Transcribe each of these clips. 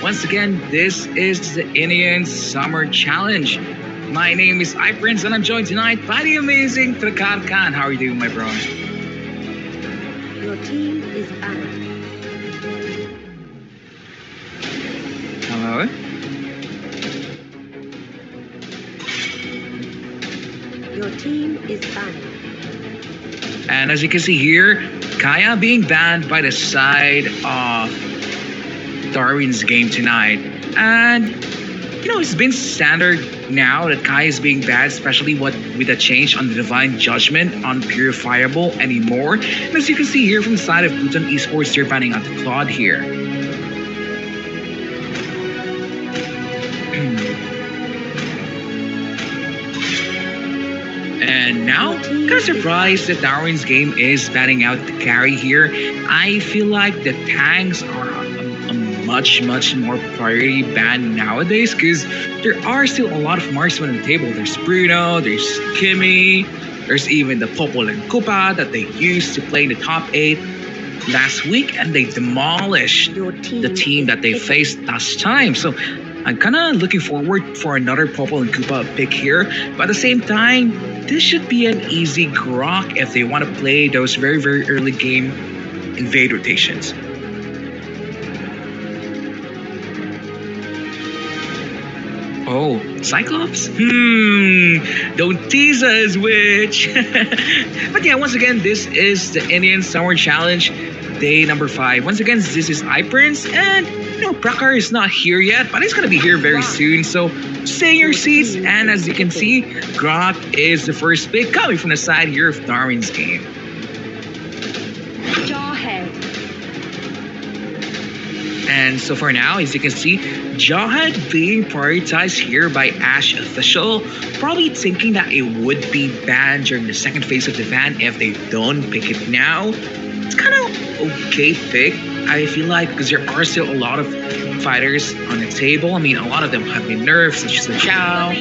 Once again, this is the Indian Summer Challenge. My name is iPrince and I'm joined tonight by the amazing Trakar Khan. How are you doing, my bro? Your team is banned. Hello? Your team is banned. And as you can see here, Kaya being banned by the side of Darwin's game tonight. And it's been standard now that Kai is being banned, especially with the change on the Divine Judgment on Purifiable anymore. And as you can see here from the side of Pluton Esports, they're banning out the Claude here. And now, kind of surprised that Darwin's game is banning out the carry here. I feel like the tanks are a much more priority ban nowadays because there are still a lot of marksmen on the table. There's Bruno, there's Kimmy, there's even the Popol and Kupa that they used to play in the top 8 last week, and they demolished the team that they faced last time. So I'm kind of looking forward for another Popol and Kupa pick here. But at the same time, this should be an easy grok if they want to play those very early game invade rotations. Oh, Cyclops? Don't tease us, witch. But yeah, once again, this is the Indian Summer Challenge, day number 5. Once again, this is iPrince, and Prakar is not here yet, but he's gonna be here very soon. So stay in your seats, and as you can see, Grok is the first pick coming from the side here of Darwin's game. Jawhead. And so for now, as you can see, Jawhead being prioritized here by Ash Official, probably thinking that it would be banned during the second phase of the ban if they don't pick it now. It's kind of okay pick, I feel like, because there are still a lot of fighters on the table. I mean, a lot of them have been nerfed, such as the Chow.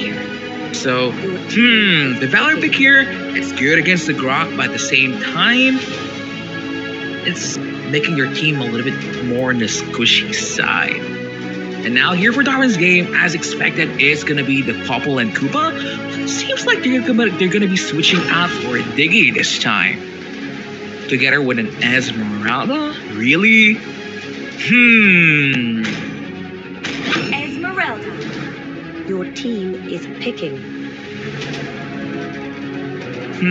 So, the Valor pick here, it's good against the Grok, but at the same time, it's making your team a little bit more on the squishy side. And now here for Darwin's game, as expected, it's going to be the Popol and Kupa. It seems like they're going to be switching out for a Diggy this time. Together with an Esmeralda? Really? Esmeralda. Your team is picking. I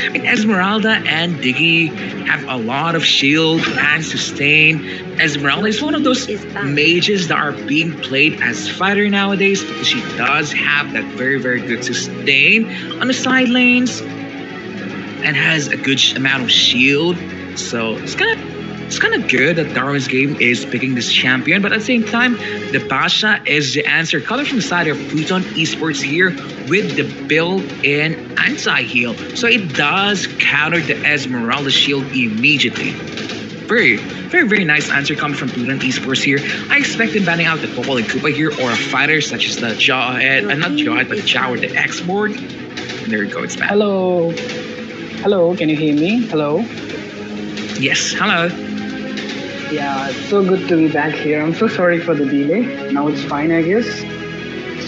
mean, Esmeralda and Diggy have a lot of shield and sustain. Esmeralda is one of those mages that are being played as fighter nowadays because she does have that very good sustain on the side lanes and has a good amount of shield. So it's kind of good that Darwin's game is picking this champion, but at the same time, the Basha is the answer coming from the side of Pluton Esports here with the built-in anti-heal. So it does counter the Esmeralda shield immediately. Very nice answer coming from Pluton Esports here. I expected banning out the Popol and Kupa here, or a fighter such as the Jawhead, not Jawhead, but the Chow or the X-Board. There you go, it's banned. Hello, can you hear me? Hello? Yes, hello. Yeah, it's so good to be back here. I'm so sorry for the delay. Now it's fine, I guess.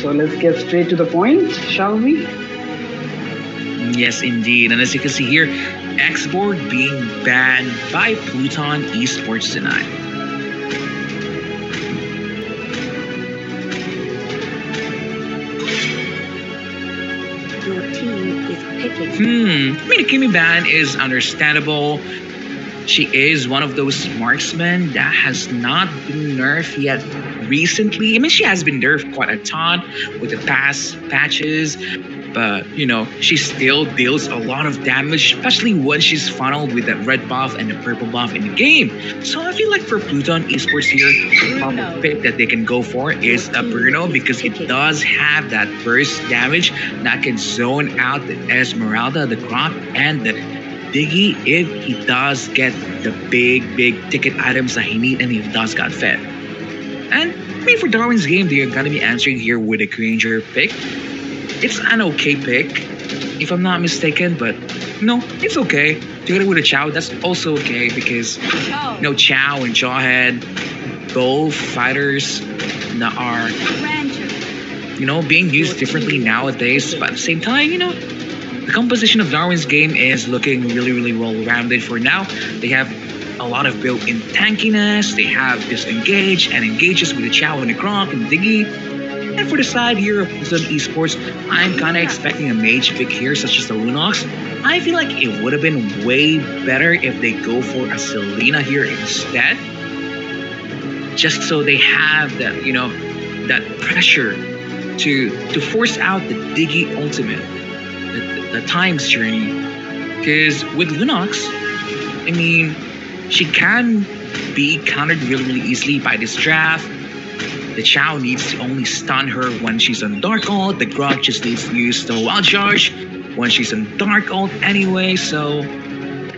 So let's get straight to the point, shall we? Yes, indeed. And as you can see here, X-Board being banned by Pluton Esports tonight. Your team is picking. I mean, the Kimmy ban is understandable. She is one of those marksmen that has not been nerfed yet recently. I mean, she has been nerfed quite a ton with the past patches, but she still deals a lot of damage, especially when she's funneled with that red buff and the purple buff in the game. So I feel like for Pluton Esports here, the top pick that they can go for is a Bruno because it does have that burst damage that can zone out the Esmeralda, the Grok, and the Diggy if he does get the big ticket items that he needs and he does got fed. And I mean, for Darwin's game, they're gonna be answering here with a Granger pick. It's an okay pick, if I'm not mistaken, but it's okay. Together with a Chow, that's also okay because Chow and Jawhead both fighters that are, being used differently nowadays. But at the same time, the composition of Darwin's game is looking really, really well rounded for now. They have a lot of built-in tankiness. They have disengage and engages with the Chow and the Gronk and the Diggy. And for the side here of Pluton Esports, I'm kind of expecting a mage pick here, such as the Lunox. I feel like it would have been way better if they go for a Selena here instead. Just so they have that, that pressure to force out the Diggy ultimate, the Times Journey. Because with Lunox, I mean, she can be countered really, really easily by this draft. The Chow needs to only stun her when she's on Dark Ult. The Grog just needs to use the Wild Charge when she's on Dark Ult anyway. So,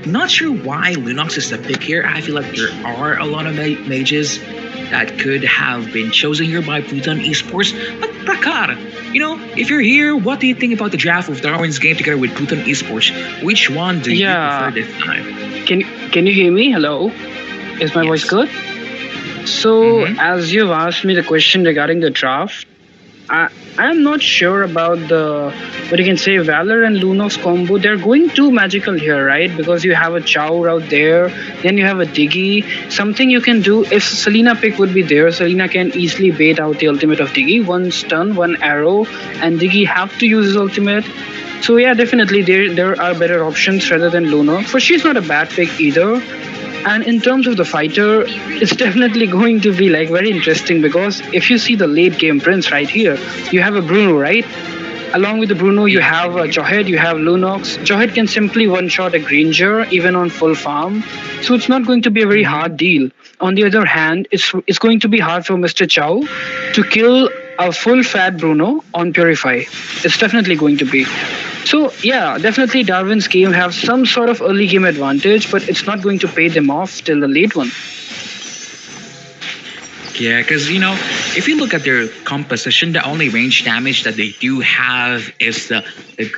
not sure why Lunox is the pick here. I feel like there are a lot of mages that could have been chosen here by Pluton Esports. But Prakar, if you're here, what do you think about the draft of Darwin's game together with Pluton Esports? Which one do you prefer this time? Can you hear me? Hello? Is my voice good? So, as you've asked me the question regarding the draft, I'm not sure about Valor and Lunox combo. They're going too magical here, right? Because you have a Chow out there, then you have a Diggy. Something you can do, if Selena pick would be there, Selena can easily bait out the ultimate of Diggy. One stun, one arrow, and Diggy have to use his ultimate. So yeah, definitely there are better options rather than Lunox. But she's not a bad pick either. And in terms of the fighter, it's definitely going to be very interesting, because if you see the late game Prince right here, you have a Bruno, right? Along with the Bruno, you have a Johed, you have Lunox. Johed can simply one-shot a Granger even on full farm, so it's not going to be a very hard deal. On the other hand, it's going to be hard for Mr. Chow to kill a full fat Bruno on Purify. It's definitely going to be. So yeah, definitely Darwin's game have some sort of early game advantage, but it's not going to pay them off till the late one. Yeah, because if you look at their composition, the only range damage that they do have is the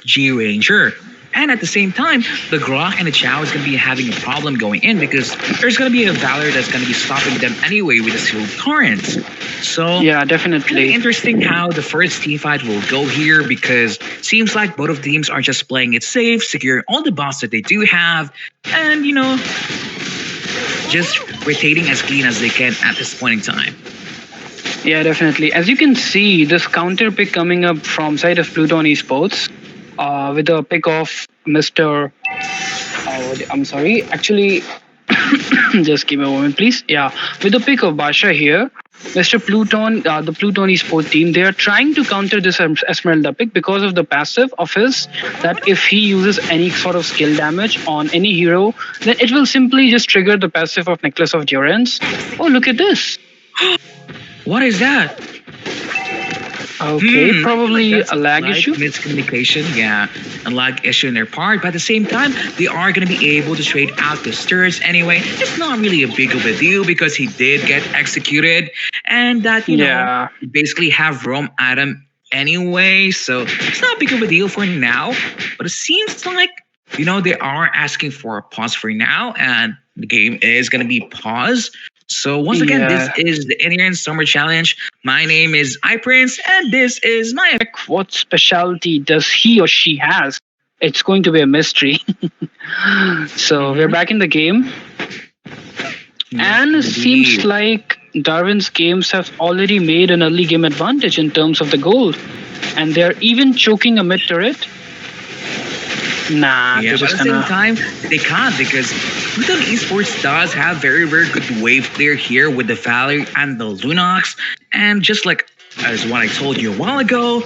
G Ranger. And at the same time, the Grok and the Chow is going to be having a problem going in, because there's going to be a Valor that's going to be stopping them anyway with the Sealed Torrents. So yeah, definitely. Really interesting how the first team fight will go here, because seems like both of the teams are just playing it safe, securing all the buffs that they do have, and just rotating as clean as they can at this point in time. Yeah, definitely. As you can see, this counter pick coming up from side of Pluton Esports, with the pick of Mr. I'm sorry, actually, just give me a moment, please. Yeah, with the pick of Basha here, Mr. Pluton, the Pluton Esports team, they are trying to counter this Esmeralda pick because of the passive of his, that if he uses any sort of skill damage on any hero, then it will simply just trigger the passive of Necklace of Durance. Oh, look at this. What is that? Okay, probably a lag issue. Miscommunication, yeah, a lag issue in their part. But at the same time, they are going to be able to trade out the Stirs anyway. It's not really a big of a deal, because he did get executed, and that basically have Rome Adam anyway. So it's not big of a deal for now. But it seems like they are asking for a pause for now, and the game is going to be paused. So once again, this is the Indian Summer Challenge. My name is iPrince, and this is my... What specialty does he or she has? It's going to be a mystery. So we're back in the game. And it seems like Darwin's games have already made an early game advantage in terms of the gold. And they're even choking a mid turret. Nah, yeah, but at the same time, they can't, because Pluton Esports does have very, very good wave clear here with the Valor and the Lunox. And just like as what I told you a while ago,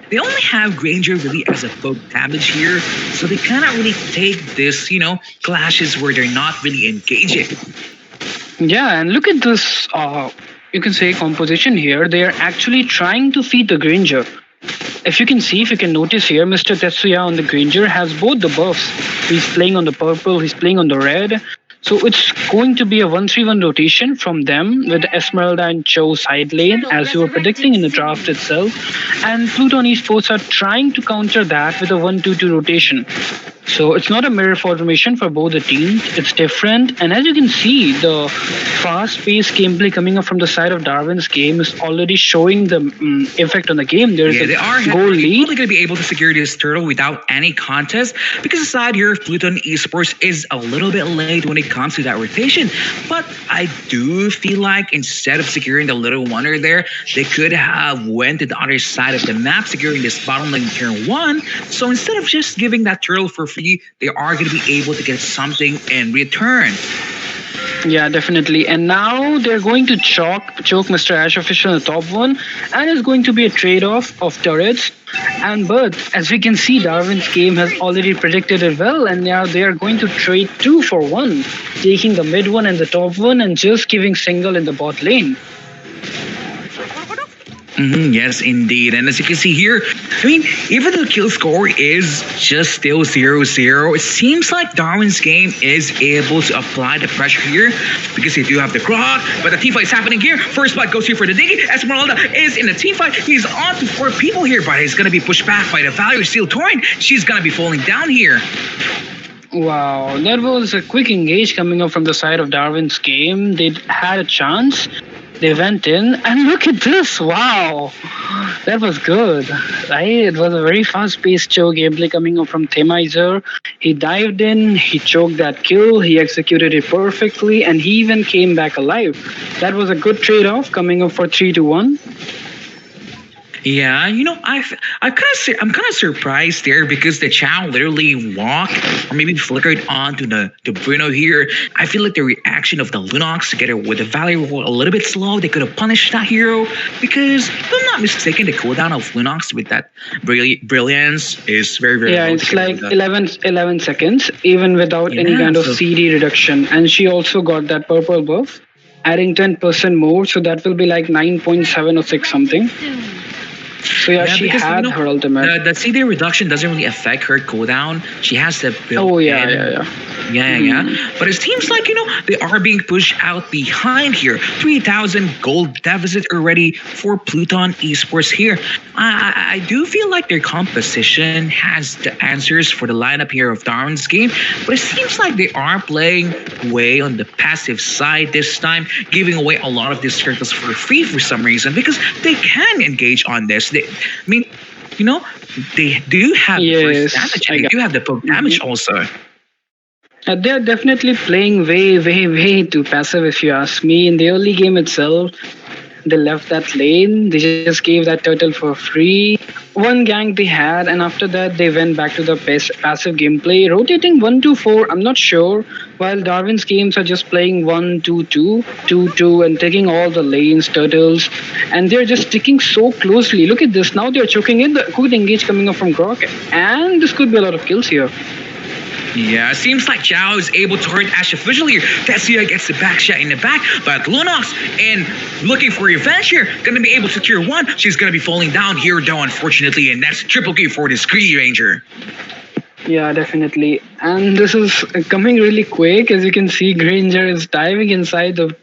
they only have Granger really as a poke damage here. So they cannot really take this, clashes where they're not really engaging. Yeah, and look at this, you can say composition here. They are actually trying to feed the Granger. If you can notice here, Mr. Tetsuya on the Granger has both the buffs. He's playing on the purple, he's playing on the red. So it's going to be a 1-3-1 rotation from them with Esmeralda and Cho side lane, as you were predicting in the draft itself. And Pluton Esports are trying to counter that with a 1-2-2 rotation. So it's not a mirror formation for both the teams. It's different. And as you can see, the fast-paced gameplay coming up from the side of Darwin's game is already showing the effect on the game. There is Yeah, a they are goal lead. probably going to be able to secure this turtle without any contest because the side here of Pluton Esports is a little bit late when it comes to that rotation. But I do feel like instead of securing the little wonder there, they could have went to the other side of the map, securing this bottom lane turn one. So instead of just giving that turtle for free, they are going to be able to get something in return. Yeah, definitely. And now they're going to choke Mr. Ash Official in the top one, and it's going to be a trade-off of turrets. And but as we can see, Darwin's game has already predicted it well, and now they are going to trade 2 for 1, taking the mid one and the top one, and just giving single in the bot lane. Yes, indeed. And as you can see here, I mean, even though the kill score is just still 0-0, it seems like Darwin's game is able to apply the pressure here because they do have the Grog, but the team fight is happening here. First blood goes here for the Diggy. Esmeralda is in the team fight. He's on to 4 people here, but he's going to be pushed back by the Valor Steel Torrent. She's going to be falling down here. Wow, that was a quick engage coming up from the side of Darwin's game. They had a chance. They went in, and look at this! Wow, that was good. Right? It was a very fast-paced choke gameplay coming up from Themizer. He dived in, he choked that kill, he executed it perfectly, and he even came back alive. That was a good trade-off coming up for 3-1. Yeah, you know, I'm kind of surprised there because the Chow literally walked or maybe flickered onto the Bruno here. I feel like the reaction of the Lunox together with the Valley were a little bit slow. They could have punished that hero because, if I'm not mistaken, the cooldown of Lunox with that brilliance is very, very Yeah, low. it's like 11 seconds, even without any Yeah, kind of so CD reduction. And she also got that purple buff, adding 10% more, so that will be like 9.7 or 6 something. So yeah, she because had her ultimate. the CD reduction doesn't really affect her cooldown. She has the built Oh yeah, in. Yeah. But it seems like, you know, they are being pushed out behind here. 3,000 gold deficit already for Pluton Esports here. I do feel like their composition has the answers for the lineup here of Darwin's game, but it seems like they are playing way on the passive side this time, giving away a lot of these circles for free for some reason because they can engage on this. I mean, you know, they do have the first damage and they do have the poke damage also. They're definitely playing way too passive, if you ask me. In the early game itself, they left that lane. They just gave that turtle for free. One gank they had, and after that, they went back to the passive gameplay, rotating 1-2-4. I'm not sure. While Darwin's games are just playing 1-2-2, 2-2, and taking all the lanes, turtles, and they're just sticking so closely. Look at this. Now they're choking in. The good engage coming up from Grok, and this could be a lot of kills here. Yeah, it seems like Zhao is able to hurt Ash official here. Tessia gets the back shot in the back, but Lunox, and looking for revenge here, gonna be able to secure one. She's gonna be falling down here though, unfortunately, and that's triple Q for this Greedy Ranger. Yeah, definitely. And this is coming really quick. As you can see, Granger is diving inside the...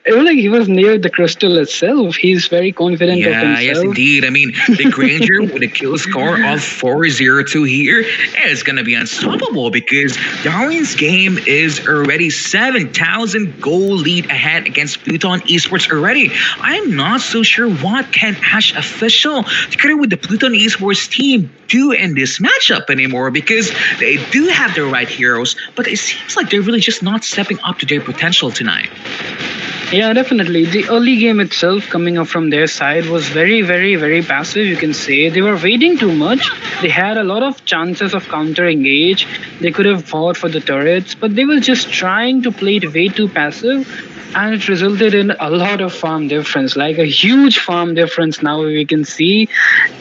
It was like he was near the crystal itself. He's very confident of himself. Yes, indeed. I mean, the Granger with a kill score of 402 here is going to be unstoppable because Darwin's game is already 7,000 goal lead ahead against Pluton Esports already. I'm not so sure what can Ash Official together with the Pluton Esports team do in this matchup anymore because they do have the right heroes, but it seems like they're really just not stepping up to their potential tonight. Yeah, definitely. The early game itself coming up from their side was very passive, you can say. They were waiting too much. They had a lot of chances of counter engage. They could have fought for the turrets, but they were just trying to play it way too passive. And it resulted in a lot of farm difference, like a huge farm difference now we can see.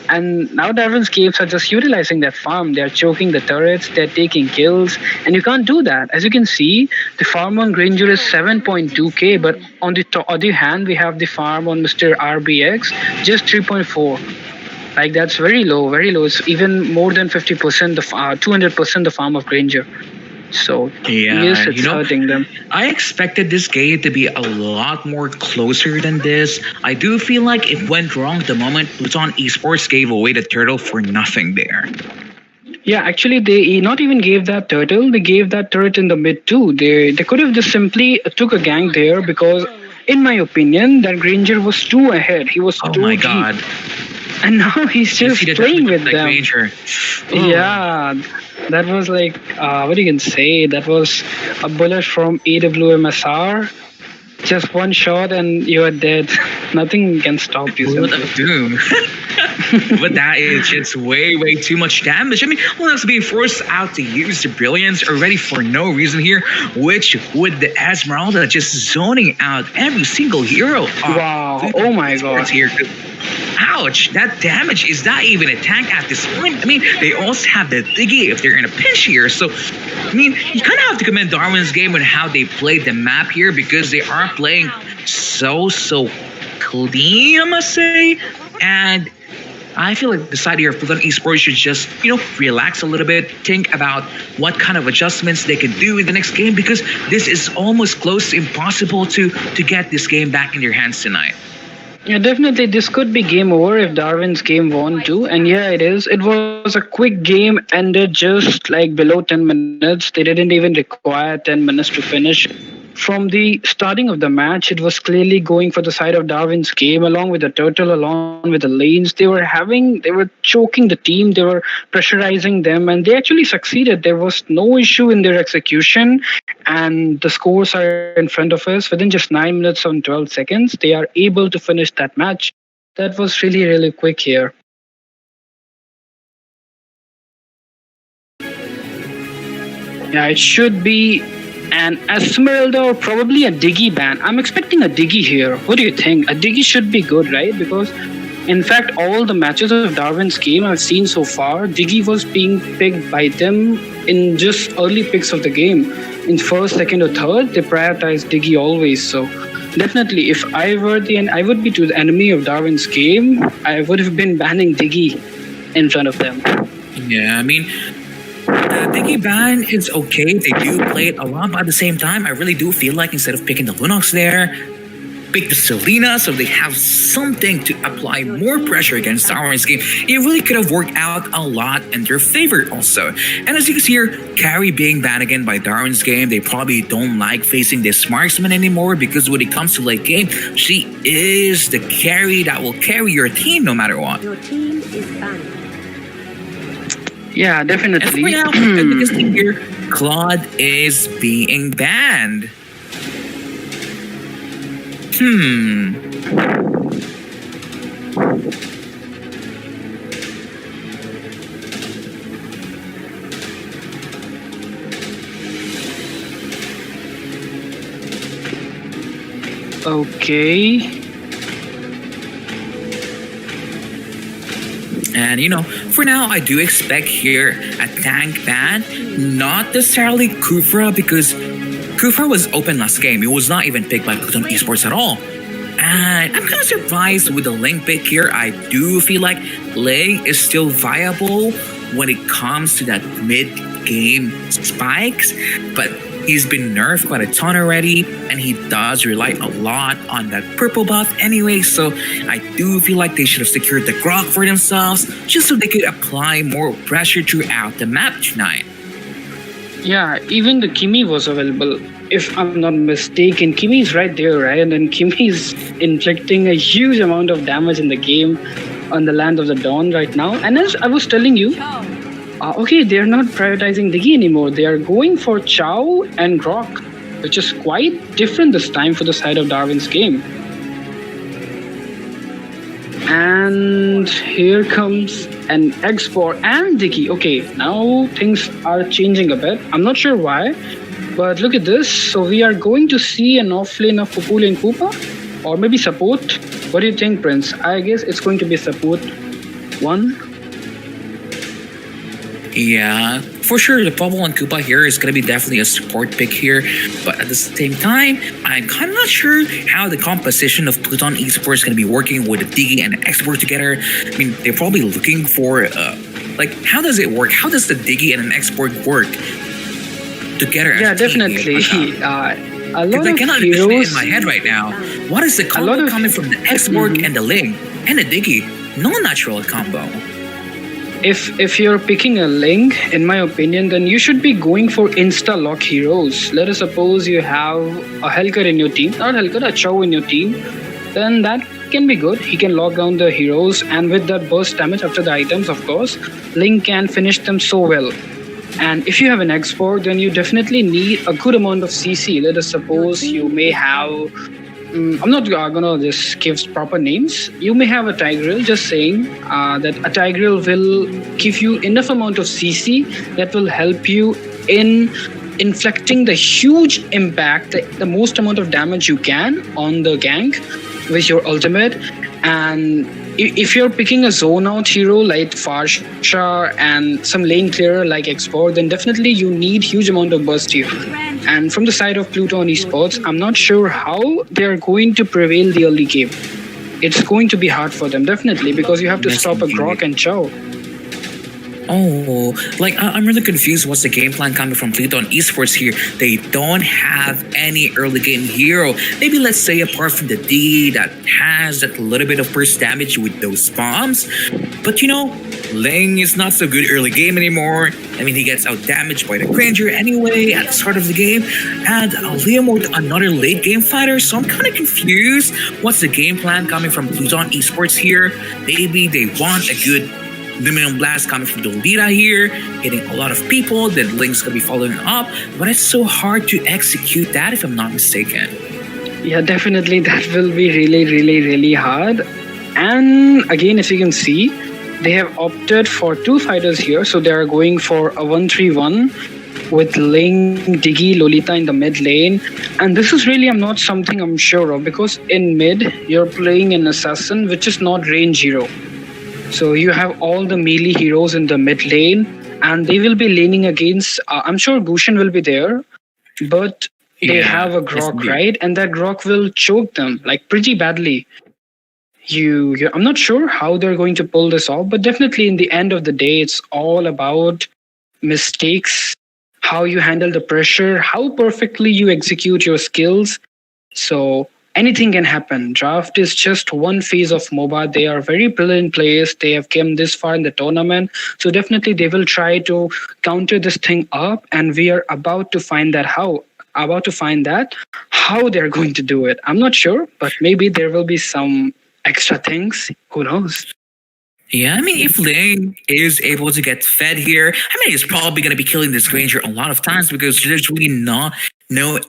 And now Darwin's caves are just utilizing that farm. They're choking the turrets, they're taking kills, and you can't do that. As you can see, the farm on Granger is 7.2k, but on the other hand, we have the farm on Mr. RBX, just 3.4. Like that's very low, very low. It's even more than 50%, 200% the farm of Granger. So yes, it's hurting them. I expected this game to be a lot more closer than this. I do feel like it went wrong the moment Pluton Esports gave away the turtle for nothing there. Yeah, actually, they not even gave that turtle. They gave that turret in the mid too. They could have just simply took a gang there because, in my opinion, that Granger was too ahead. He was Oh too my deep, god. and now he's You see just the playing damage of with that them. Granger. Oh. Yeah, that was like what you can say. That was a bullet from AWMSR. Just one shot and you are dead. Nothing can stop you Bullet simply. of doom. But that is just way too much damage. I mean, Linux being forced out to use their brilliance already for no reason here, which with the Esmeralda just zoning out every single hero of Wow! Pluton Oh my Esports god! here. Ouch, that damage is not even a tank at this point. I mean, they also have the Diggy if they're in a pinch here. So, I mean, you kind of have to commend Darwin's game on how they played the map here because they are playing so clean, I must say. And I feel like the side here of Pluton Esports should just, relax a little bit, think about what kind of adjustments they can do in the next game because this is almost close to impossible to get this game back in their hands tonight. Yeah, definitely. This could be game over if Darwin's game won too. And yeah, it is. It was a quick game, ended just like below 10 minutes. They didn't even require 10 minutes to finish. From the starting of the match, it was clearly going for the side of Darwin's game, along with the turtle, along with the lanes. They were choking the team, they were pressurizing them, and they actually succeeded. There was no issue in their execution, and the scores are in front of us. Within just 9 minutes and 12 seconds, they are able to finish that match. That was really quick here. Yeah, it should be an Esmeralda or probably a Diggy ban. I'm expecting a Diggy here. What do you think? A Diggy should be good, right? Because in fact, all the matches of Darwin's game I've seen so far, Diggy was being picked by them in just early picks of the game. In first, second, or third, they prioritize Diggy always. So definitely, if I would be to the enemy of Darwin's game, I would have been banning Diggy in front of them. Yeah, I mean, the Diggy ban is okay. They do play it a lot, but at the same time, I really do feel like instead of picking the Lunox there, pick the Selena so they have something to apply more pressure against Darwin's game. It really could have worked out a lot in their favor also. And as you can see here, Carrie being banned again by Darwin's game, they probably don't like facing this marksman anymore because when it comes to late game, she is the carry that will carry your team no matter what. Your team is banned. Yeah, And definitely. for now, as you can see here, Claude is being banned. Okay. And for now, I do expect here a tank ban, not necessarily Kufra, because Kufra was open last game. It was not even picked by Pluton Esports at all. And I'm kind of surprised with the Ling pick here. I do feel like Ling is still viable when it comes to that mid-game spikes, but he's been nerfed quite a ton already, and he does rely a lot on that purple buff anyway, so I do feel like they should have secured the Grok for themselves, just so they could apply more pressure throughout the map tonight. Yeah, even the Kimi was available. If I'm not mistaken, Kimi's right there, right? And then Kimi's inflicting a huge amount of damage in the game on the Land of the Dawn right now. And as I was telling you, okay, they're not prioritizing Diggy anymore. They are going for Chow and Grok, which is quite different this time for the side of Darwin's game. And here comes an X4 and Diggy. Okay, now things are changing a bit. I'm not sure why, but look at this. So we are going to see an offlane of Pupuli and Koopa, or maybe support. What do you think, Prince? I guess it's going to be support one. Yeah, for sure, the Bubble and Koopa here is going to be definitely a support pick here. But at the same time, I'm kind of not sure how the composition of Pluton Esports is going to be working with the Diggy and the Export together. I mean, they're probably looking for, how does it work? How does the Diggy and an Export work together? Yeah, as a team? definitely. A lot Because I of cannot envision it heroes. in my head right now. What is the combo lot of- coming from the Export and the Ling and the Diggy? No natural combo. if you're picking a link, in my opinion, then you should be going for insta lock heroes. Let us suppose you have a Helker in your team, not Helker, a Chow in your team, then that can be good. He can lock down the heroes, and with that burst damage after the items, of course, Link can finish them so well. And if you have an export, then you definitely need a good amount of CC. Let us suppose you may have. I'm not gonna just give proper names. You may have a Tigreal, just saying that a Tigreal will give you enough amount of CC that will help you in inflicting the huge impact, the most amount of damage you can on the gank with your ultimate. And if you're picking a zone out hero like Farsha and some lane clearer like Export, then definitely you need huge amount of burst here. And from the side of Pluton Esports, I'm not sure how they're going to prevail the early game. It's going to be hard for them, definitely, because you have to stop a Grok and Chow. Oh, like I'm really confused. What's the game plan coming from Pluton Esports here? They don't have any early game hero. Maybe let's say apart from the D that has that little bit of burst damage with those bombs. But you know, Ling is not so good early game anymore. I mean, he gets out damaged by the Granger anyway at the start of the game. And Liam with another late game fighter. So I'm kind of confused. What's the game plan coming from Pluton Esports here? Maybe they want a good Luminum Blast coming from Dolita here, hitting a lot of people, then Link's gonna be following up, but it's so hard to execute that if I'm not mistaken. Yeah, definitely that will be really hard. And again, if you can see, they have opted for two fighters here, so they are going for a 1-3-1 with Ling, Diggy, Lolita in the mid lane. And this is really not something I'm sure of, because in mid, you're playing an assassin which is not range hero. So you have all the melee heroes in the mid lane, and they will be laning against. I'm sure Gushin will be there, but they have a Grok, right? And that Grok will choke them like pretty badly. I'm not sure how they're going to pull this off, but definitely in the end of the day, it's all about mistakes, how you handle the pressure, how perfectly you execute your skills. So anything can happen. Draft is just one phase of MOBA. They are very brilliant players. They have come this far in the tournament. So definitely they will try to counter this thing up, and we are about to find that how they're going to do it. I'm not sure, but maybe there will be some extra things. Who knows? Yeah, I mean, if Ling is able to get fed here, I mean, he's probably going to be killing this Granger a lot of times because there's really not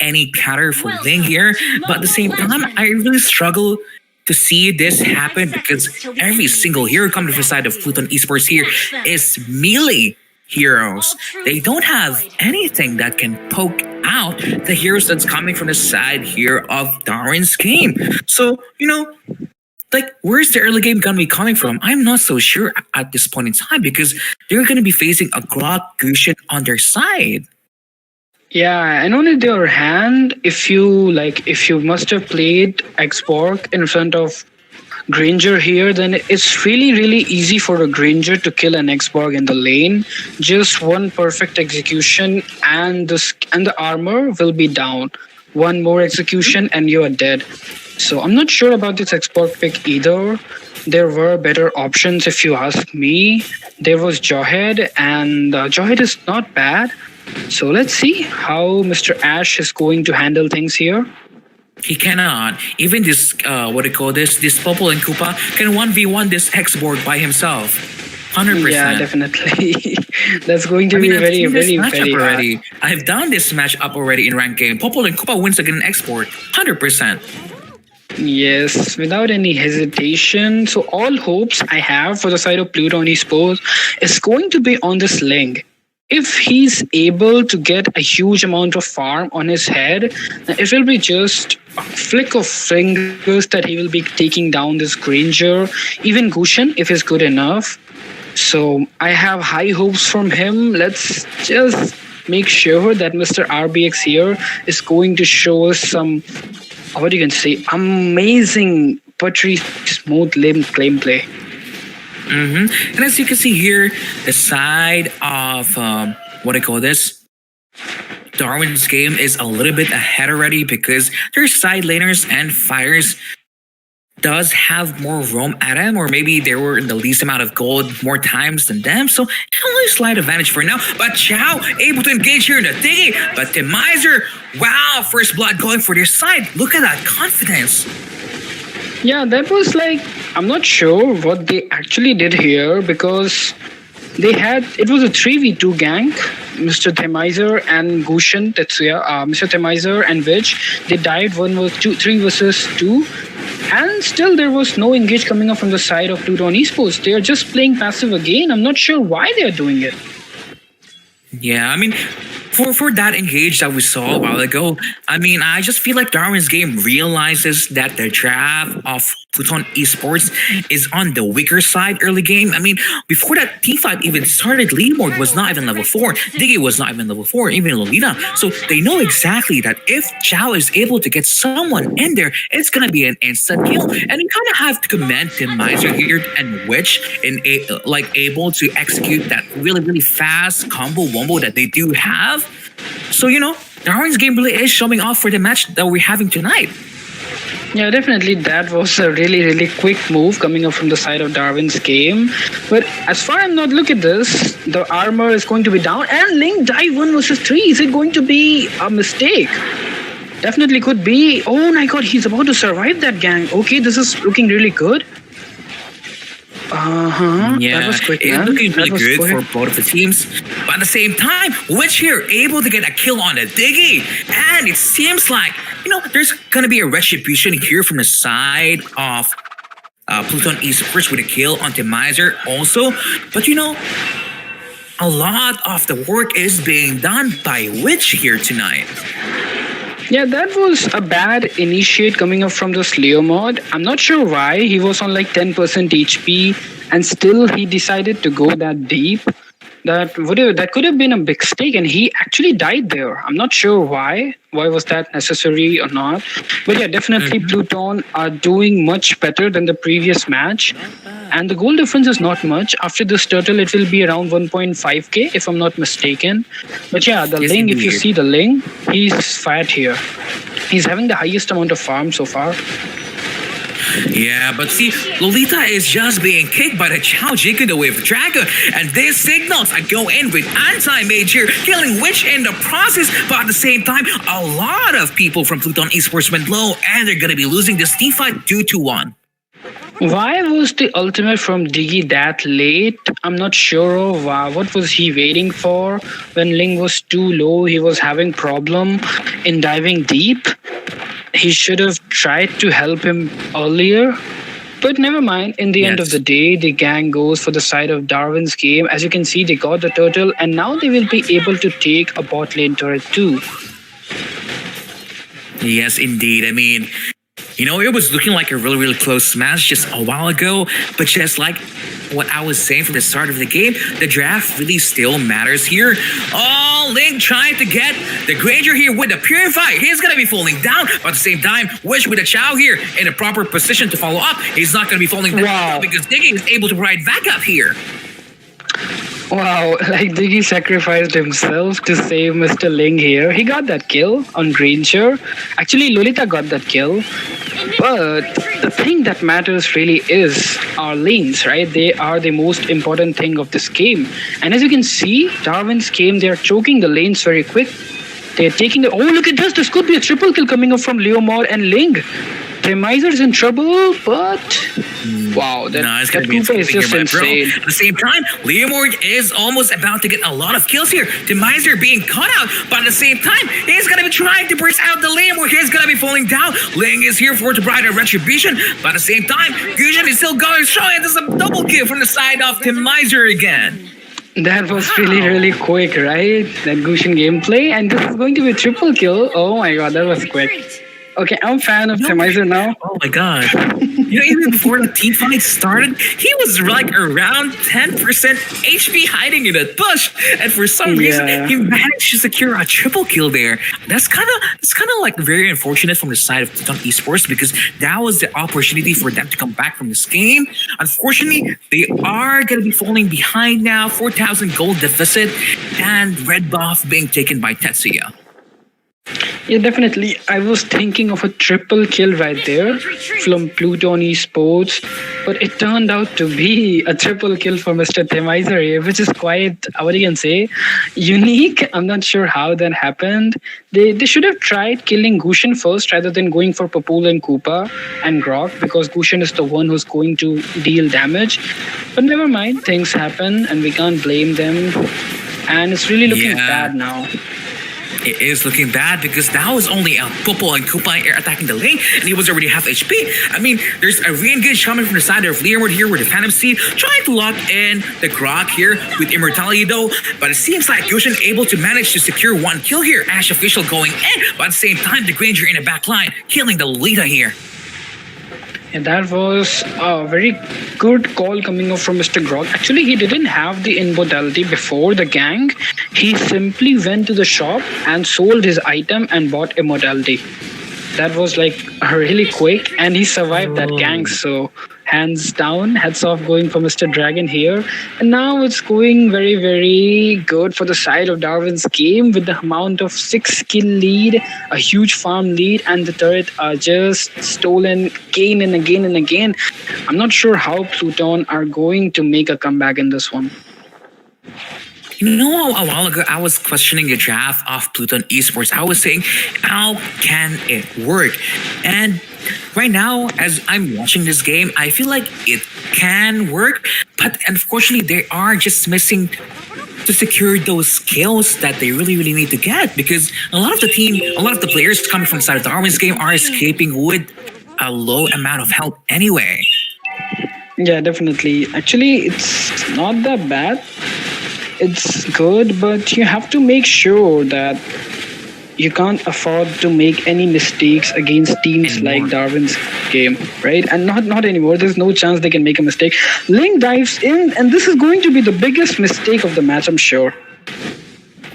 any counter for Ling here. But at the same time, I really struggle to see this happen because every single hero coming from the side of Pluton Esports here is melee heroes. They don't have anything that can poke out the heroes that's coming from the side here of Darwin's game. So, you know, like, where's the early game gonna be coming from? I'm not so sure at this point in time because they're gonna be facing a Grok Gushin on their side. Yeah, and on the other hand, if you must have played Xborg in front of Granger here, then it's really easy for a Granger to kill an Xborg in the lane. Just one perfect execution and the armor will be down. One more execution and you're dead. So I'm not sure about this export pick either. There were better options if you ask me. There was Jawhead, and Jawhead is not bad. So let's see how Mr. Ash is going to handle things here. He cannot. Even this, this Popol and Koopa can 1v1 this Hexborg by himself. 100%. Yeah, definitely. That's going to be very already. hard. I've done this matchup already in ranked game. Popol and Koopa wins against an export. 100%. Yes, without any hesitation. So all hopes I have for the side of Pluton Esports is going to be on this Link. If he's able to get a huge amount of farm on his head, it will be just a flick of fingers that he will be taking down this Granger, even Gushin if he's good enough. So I have high hopes from him. Let's just make sure that Mr. RBX here is going to show us some, what you can say, amazing buttery smooth gameplay. And as you can see here, the side of Darwin's game is a little bit ahead already because their side laners and fighters does have more roam at him, or maybe they were in the least amount of gold more times than them. So only slight advantage for now. But Chow able to engage here in the thingy. But the Miser, wow, first blood going for their side. Look at that confidence. Yeah, that was like, I'm not sure what they actually did here because it was a 3v2 gank. Mr. Themizer and Gushin Tetsuya, Mr. Themizer and Witch, they died 3 versus 2. And still there was no engage coming up from the side of Pluton Esports. They are just playing passive again. I'm not sure why they are doing it. Yeah, I mean, for that engage that we saw a while ago, I mean, I just feel like Darwin's game realizes that the draft of Pluton Esports is on the weaker side early game. I mean, before that T5 even started, lead mode was not even level 4. Diggy was not even level 4, even Lolita. So they know exactly that if Chow is able to get someone in there, it's going to be an instant kill. And you kind of have to commend the Miser here and Witch in able to execute that really, really fast combo wombo that they do have. So, Darwin's game really is showing off for the match that we're having tonight. Yeah, definitely that was a really, really quick move coming up from the side of Darwin's game. But as far as not look at this, the armor is going to be down and Link died 1 versus 3. Is it going to be a mistake? Definitely could be. Oh my god, he's about to survive that gang. Okay, this is looking really good. Yeah, that was quick, it's man. looking really good quick. for both of the teams. But at the same time, Witch here able to get a kill on the Diggy. And it seems like, there's going to be a retribution here from the side of Pluton Esports with a kill on Miser also. But a lot of the work is being done by Witch here tonight. Yeah, that was a bad initiate coming up from the Slayer mod. I'm not sure why. He was on like 10% HP and still he decided to go that deep. That could have been a big mistake and he actually died there. I'm not sure why. Why was that necessary or not? But yeah, definitely Pluton are doing much better than the previous match. And the goal difference is not much. After this turtle, it will be around 1.5k if I'm not mistaken. But yeah, the Ling, if you see the Ling, he's fat here. He's having the highest amount of farm so far. Yeah, but see, Lolita is just being kicked by the Chow Jiku, the Wave Dragon, and this signals I go in with anti-mage here, killing Witch in the process, but at the same time, a lot of people from Pluton Esports went low, and they're gonna be losing this team fight 2-1. Why was the ultimate from Diggy that late? I'm not sure of what was he waiting for. When Ling was too low, he was having problem in diving deep. He should have tried to help him earlier. But never mind, in the end of the day, the gang goes for the side of Darwin's game. As you can see, they got the turtle and now they will be able to take a bot lane turret too. Yes, indeed. I mean, it was looking like a really, really close match just a while ago, but just like what I was saying from the start of the game, the draft really still matters here. Oh, Link trying to get the Granger here with the Purify. He's going to be falling down, but at the same time, Wish with a Chow here in a proper position to follow up. He's not going to be falling down because Diggy is able to provide backup here. Wow, like Diggy sacrificed himself to save Mr. Ling here. He got that kill on Granger. Actually, Lolita got that kill. But the thing that matters really is our lanes, right? They are the most important thing of this game. And as you can see, Darwin's game, they're choking the lanes very quick. They're taking the... Oh, look at this. This could be a triple kill coming up from Leomord and Ling. Miser's in trouble, but wow, that Koopa is just insane. At the same time, Leomord is almost about to get a lot of kills here. Miser being cut out, but at the same time, he's gonna be trying to burst out the Leomord. He's gonna be falling down. Ling is here for to provide a retribution, but at the same time, Fusion is still going strong. And there's a double kill from the side of Miser again. That was really, really quick, right? That Gushin gameplay, and this is going to be a triple kill. Oh my god, that was quick. Okay, I'm a fan of Themizer now. Oh my god. Even before the team fight started, he was like around 10% HP hiding in a bush. And for some reason, he managed to secure a triple kill there. That's kind of like very unfortunate from the side of Pluton Esports because that was the opportunity for them to come back from this game. Unfortunately, they are going to be falling behind now. 4,000 gold deficit and red buff being taken by Tetsuya. Yeah, definitely. I was thinking of a triple kill right there from Pluton Esports, but it turned out to be a triple kill for Mr. Themizer here, which is quite, what do you can say, unique. I'm not sure how that happened. They should have tried killing Gushin first rather than going for Papul and Koopa and Grok, because Gushin is the one who's going to deal damage. But never mind, things happen and we can't blame them. And it's really looking Yeah. bad now. It is looking bad because that was only Popo and Koopa here attacking the lane, and he was already half HP. I mean, there's a re-engage coming from the side of Learwood here with the Phantom Seed, trying to lock in the Grok here with Immortality though, but it seems like Yoshin able to manage to secure one kill here. Ash official going in, but at the same time, the Granger in the back line, killing the Lita here. And that was a very good call coming up from Mr. Grog. Actually, he didn't have the immortality before the gang. He simply went to the shop and sold his item and bought immortality. That was like really quick, and he survived that gang. So hands down, hats off going for Mr. Dragon here. And now it's going very, very good for the side of Darwin's game with the amount of 6 kill lead, a huge farm lead, and the turret are just stolen again and again and again. I'm not sure how Pluton are going to make a comeback in this one. You know, a while ago, I was questioning the draft of Pluton Esports. I was saying, how can it work? And right now, as I'm watching this game, I feel like it can work, but unfortunately, they are just missing to secure those skills that they really, really need to get, because a lot of the team, a lot of the players coming from the side of Darwin's game are escaping with a low amount of health anyway. Yeah, definitely. Actually, it's not that bad. It's good, but you have to make sure that you can't afford to make any mistakes against teams Anymore. like Darwin's game, right? And not anymore. There's no chance they can make a mistake. Link dives in, and this is going to be the biggest mistake of the match, I'm sure.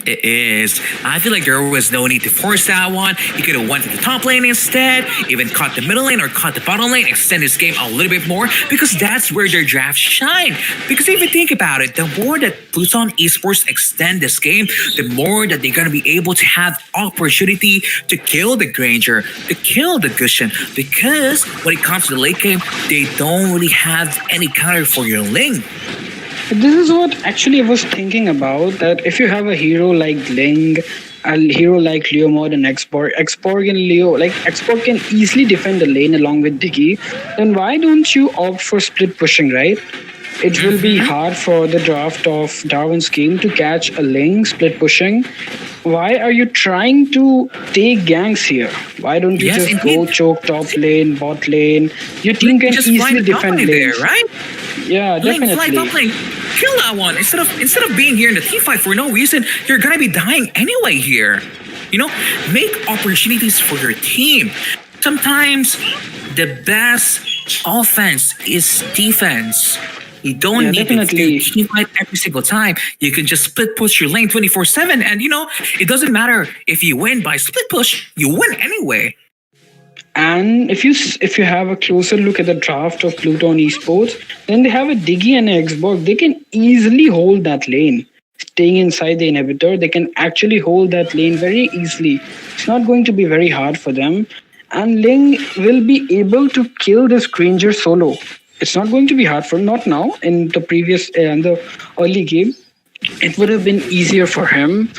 It is. I feel like there was no need to force that one. He could have went to the top lane instead, even caught the middle lane or caught the bottom lane, extend his game a little bit more, because that's where their drafts shine. Because if you think about it, the more that Pluton Esports extend this game, the more that they're going to be able to have opportunity to kill the Granger, to kill the Gushin. Because when it comes to the late game, they don't really have any counter for your Ling. This is what actually I was thinking about, that if you have a hero like Ling, a hero like Leomod and Xborg and Leo, like Xborg can easily defend the lane along with Diggy, then why don't you opt for split pushing, right? It will be hard for the draft of Darwin's game to catch a Ling split pushing. Why are you trying to take ganks here? Why don't you Yes, just go indeed. choke top lane, bot lane? Your team can Just fly easily the top defend lane lanes. there, right? Yeah, Link, fly definitely. top lane. Kill that one. Instead of being here in the team fight for no reason, you're gonna be dying anyway here. You know, make opportunities for your team. Sometimes the best offense is defense. You don't Yeah, need definitely. to team fight every single time. You can just split push your lane 24/7, and you know it doesn't matter if you win by split push. You win anyway. And if you have a closer look at the draft of Pluton Esports, then they have a Diggy and an Xbox. They can easily hold that lane. Staying inside the inhibitor, they can actually hold that lane very easily. It's not going to be very hard for them. And Ling will be able to kill this Granger solo. It's not going to be hard for him, not now. In the previous, in the early game, it would have been easier for him.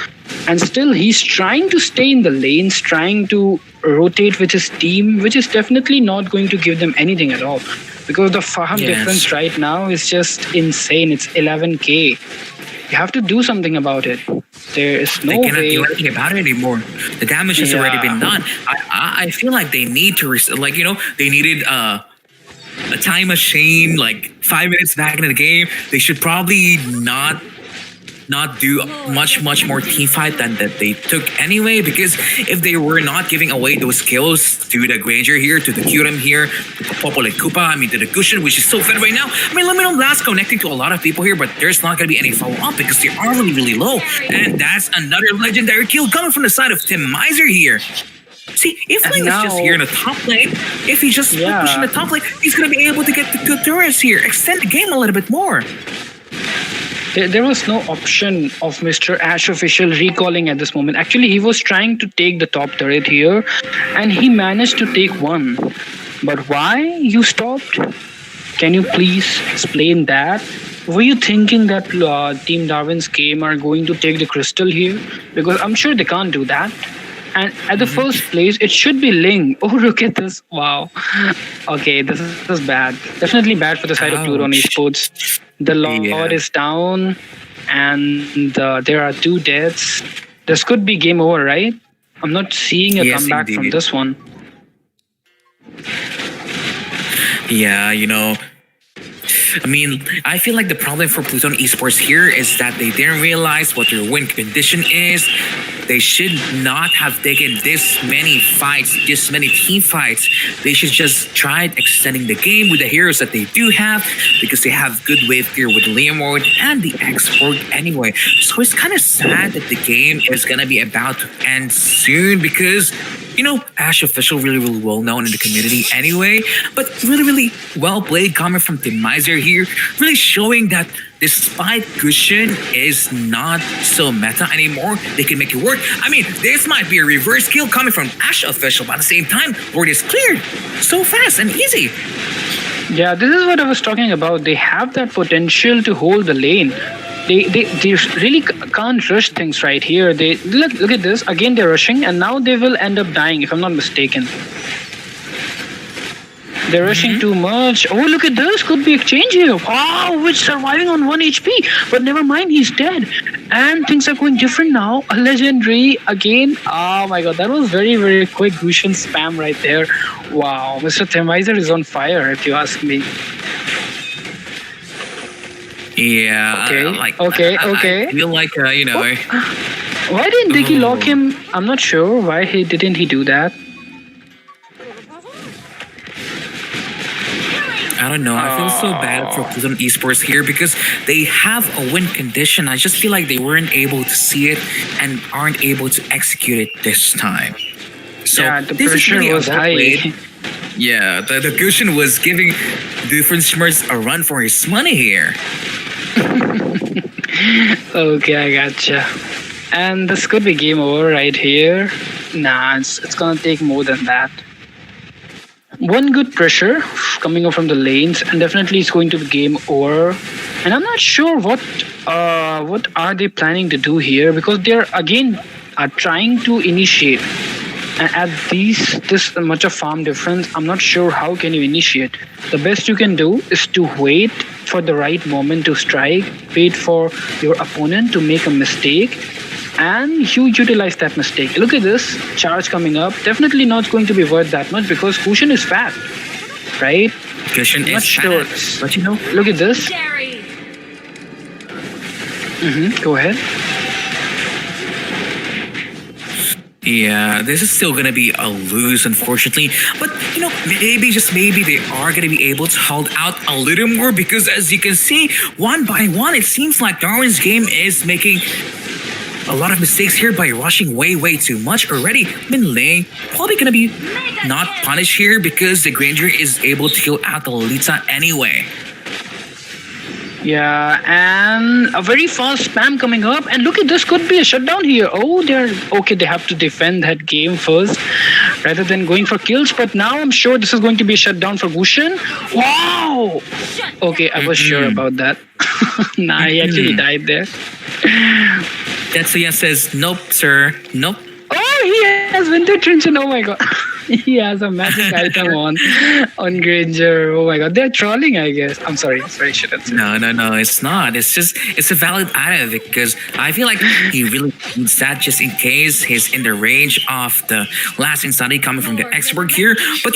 And still, he's trying to stay in the lanes, trying to rotate with his team, which is definitely not going to give them anything at all. Because the farm Yes. difference right now is just insane. It's 11k. You have to do something about it. There is They no cannot way. do anything about it anymore. The damage has already Yeah. been done. I feel like they need to like they needed a time machine like 5 minutes back in the game. They should probably not do much more team fight than that they took anyway, because if they were not giving away those skills to the Granger here, to the Kyurem here, to the Popo and Koopa, I mean to the Gushin, which is so fed right now. I mean, let me know Blast connecting to a lot of people here, but there's not gonna be any follow-up because they are really, really low. And that's another legendary kill coming from the side of Tim Miser here. See, if And Ling is just now- here in the top lane, if he's just Yeah. pushing the top lane, he's gonna be able to get the good turrets here, extend the game a little bit more. There was no option of Mr. Ash official recalling at this moment. Actually, he was trying to take the top turret here, and he managed to take one. But why you stopped? Can you please explain that? Were you thinking that Team Darwin's game are going to take the crystal here? Because I'm sure they can't do that. And at the first place, it should be Ling. Oh, look at this. Wow. Okay, this is bad. Definitely bad for the side of Pluton Ouch. Esports. The Lord Yeah. is down, and there are two deaths. This could be game over, right? I'm not seeing a Yes, comeback from indeed. this one. Yeah, I mean, I feel like the problem for Pluton Esports here is that they didn't realize what their win condition is. They should not have taken this many fights, this many team fights. They should just try extending the game with the heroes that they do have, because they have good wave gear with Leomord and the export anyway. So it's kind of sad that the game is gonna be about to end soon, because Ash official really well known in the community anyway, but really well played coming from the Miser here, really showing that despite Gushin is not so meta anymore, they can make it work. I mean, this might be a reverse kill coming from Ash official, but at the same time, board is cleared so fast and easy. Yeah, this is what I was talking about. They have that potential to hold the lane. They really can't rush things right here. They look at this again. They're rushing, and now they will end up dying if I'm not mistaken. They're rushing too much. Oh, look at this. Could be exchange here. Wow, which surviving on 1 HP. But never mind, he's dead. And things are going different now. A legendary again. Oh my god, that was very quick Gushin spam right there. Wow, Mr. Themizer is on fire, if you ask me. Yeah. Okay. I feel like Why didn't Dicky Oh. lock him? I'm not sure. Why didn't he do that? I don't know. I feel so bad for Pluton Esports here because they have a win condition. I just feel like they weren't able to see it and aren't able to execute it this time. So Yeah, the this is pressure really a was well high. played. Yeah, the Gushin was giving Doofenshmirtz a run for his money here. Okay, I gotcha. And this could be game over right here. Nah, it's gonna take more than that. One good pressure coming up from the lanes, and definitely it's going to be game over. And I'm not sure what are they planning to do here, because they're again are trying to initiate. And at this much of farm difference, I'm not sure how can you initiate. The best you can do is to wait for the right moment to strike, wait for your opponent to make a mistake, and you utilize that mistake. Look at this charge coming up. Definitely not going to be worth that much because Kushan is fat, right? Gushin Not is sure. fast, but Look at this. Go ahead. yeah, this is still gonna be a lose, unfortunately. But maybe just maybe they are gonna be able to hold out a little more, because as you can see, one by one, it seems like Darwin's game is making a lot of mistakes here by rushing way too much already. Min Lane probably gonna be not punished here because the Granger is able to kill out the Lolita anyway. Yeah, and a very fast spam coming up. And look at this, could be a shutdown here. Oh, they're okay. They have to defend that game first rather than going for kills. But now I'm sure this is going to be a shutdown for Gushin. Wow. Okay, I was sure about that. Nah, he actually died there. Tetsuya says, nope, sir, nope. Oh, he has Winter Trinchen. Oh my god. He has a magic item on Granger. Oh my god. They're trolling, I guess. I'm sorry. I shouldn't say. No, it's not. It's a valid item because I feel like he really needs that just in case he's in the range of the last insanity coming from the expert here. But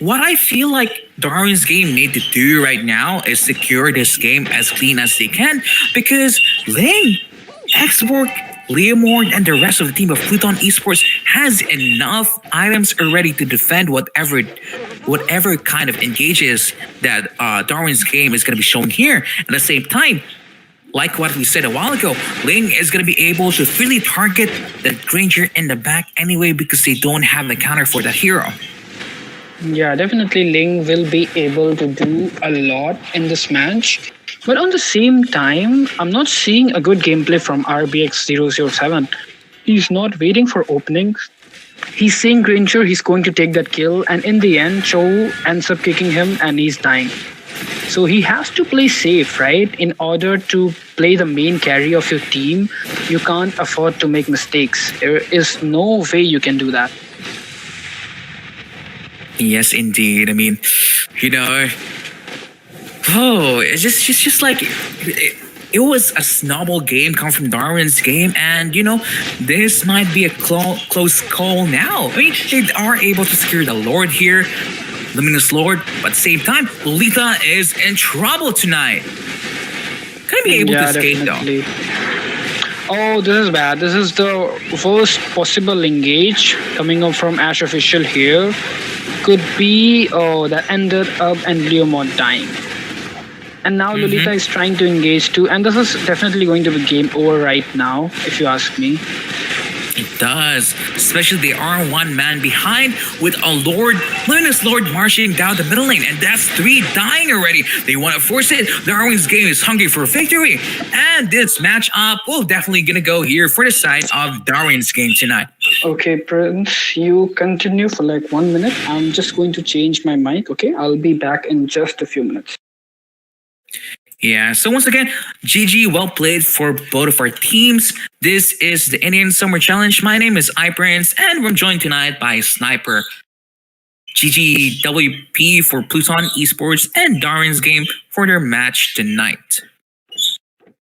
what I feel like Darwin's game need to do right now is secure this game as clean as they can, because Ling, Export, Leomord, and the rest of the team of Pluton Esports has enough items already to defend whatever kind of engages that Darwin's game is going to be shown here. At the same time, like what we said a while ago, Ling is going to be able to freely target the Granger in the back anyway because they don't have the counter for that hero. Yeah, definitely Ling will be able to do a lot in this match. But on the same time, I'm not seeing a good gameplay from RBX007. He's not waiting for openings. He's seeing Granger, he's going to take that kill, and in the end, Cho ends up kicking him and he's dying. So he has to play safe, right? In order to play the main carry of your team, you can't afford to make mistakes. There is no way you can do that. Yes, indeed. I mean, you know, oh, it's just like it was a snowball game come from Darwin's game, and this might be a close call now. I mean, they are able to secure the Lord here, Luminous Lord, but at the same time, Lolita is in trouble tonight. Gonna be able to Yeah, escape definitely. Oh, this is bad. This is the first possible engage coming up from Ash Official here. Could be, oh, that ended up and Leomord dying. And now Lolita is trying to engage too, and this is definitely going to be game over right now, if you ask me. It does, especially they are one man behind with a Luminous Lord marching down the middle lane, and that's 3 dying already. They want to force it. Darwin's game is hungry for victory, and this matchup will definitely gonna go here for the side of Darwin's game tonight. Okay, Prince, you continue for like 1 minute. I'm just going to change my mic, okay? I'll be back in just a few minutes. Yeah, so once again, GG, well played for both of our teams. This is the Indian Summer Challenge. My name is iPrince, and we're joined tonight by Sniper. GG WP for Pluton Esports and Darwin's game for their match tonight.